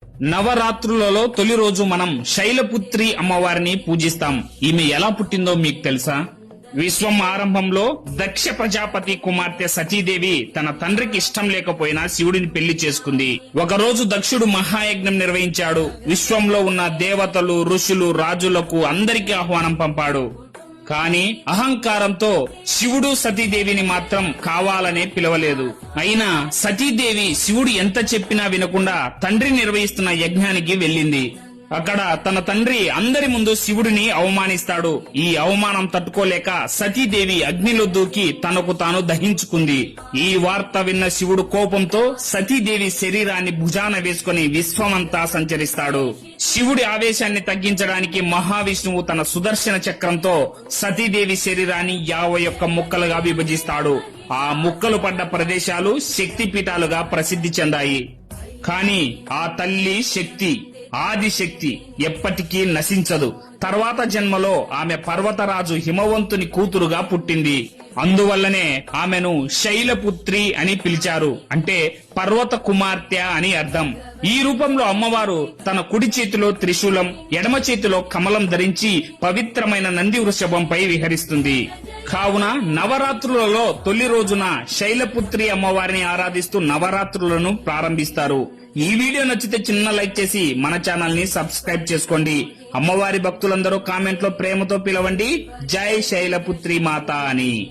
నవరాత్రులలో తొలి రోజు మనం శైలపుత్రి అమ్మవారిని పూజిస్తాం. ఈమె ఎలా పుట్టిందో మీకు తెలుసా? విశ్వం ఆరంభంలో దక్ష ప్రజాపతి కుమార్తె సతీదేవి తన తండ్రికి ఇష్టం లేకపోయినా శివుడిని పెళ్లి చేసుకుంది. ఒకరోజు దక్షుడు మహాయజ్ఞం నిర్వహించాడు. విశ్వంలో ఉన్న దేవతలు, ఋషులు, రాజులకు అందరికీ ఆహ్వానం పంపాడు. కాని అహంకారంతో శివుడు సతీదేవిని మాత్రం కావాలనే పిలవలేదు. అయినా సతీదేవి శివుడు ఎంత చెప్పినా వినకుండా తండ్రి నిర్వహిస్తున్న యజ్ఞానికి వెళ్ళింది. అక్కడ తన తండ్రి అందరి ముందు శివుడిని అవమానిస్తాడు. ఈ అవమానం తట్టుకోలేక సతీదేవి అగ్నిలో దూకి తనకు తాను దహించుకుంది. ఈ వార్త విన్న శివుడు కోపంతో సతీదేవి శరీరాన్ని భుజాన వేసుకుని విశ్వమంతా సంచరిస్తాడు. శివుడి ఆవేశాన్ని తగ్గించడానికి మహావిష్ణువు తన సుదర్శన చక్రంతో సతీదేవి శరీరాన్ని 51 ముక్కలుగా విభజిస్తాడు. ఆ ముక్కలు పడ్డ ప్రదేశాలు శక్తిపీఠాలుగా ప్రసిద్ధి చెందాయి. కాని ఆ తల్లి శక్తి, ఆదిశక్తి ఎప్పటికీ నశించదు. తర్వాత జన్మలో ఆమె పర్వతరాజు హిమవంతుని కూతురుగా పుట్టింది. అందువల్లనే ఆమెను శైలపుత్రి అని పిలిచారు. అంటే పర్వత కుమార్తె అని అర్థం. ఈ రూపంలో అమ్మవారు తన కుడి చేతిలో త్రిశూలం, ఎడమ చేతిలో కమలం ధరించి పవిత్రమైన నంది వృషభంపై విహరిస్తుంది. కావున నవరాత్రులలో తొలి రోజున శైలపుత్రి అమ్మవారిని ఆరాధిస్తూ నవరాత్రులను ప్రారంభిస్తారు. ఈ వీడియో నచ్చితే చిన్న లైక్ చేసి మన ఛానల్ ని సబ్స్క్రైబ్ చేసుకోండి. అమ్మవారి భక్తులందరూ కామెంట్ లో ప్రేమతో పిలవండి, జై శైలపుత్రి మాత అని.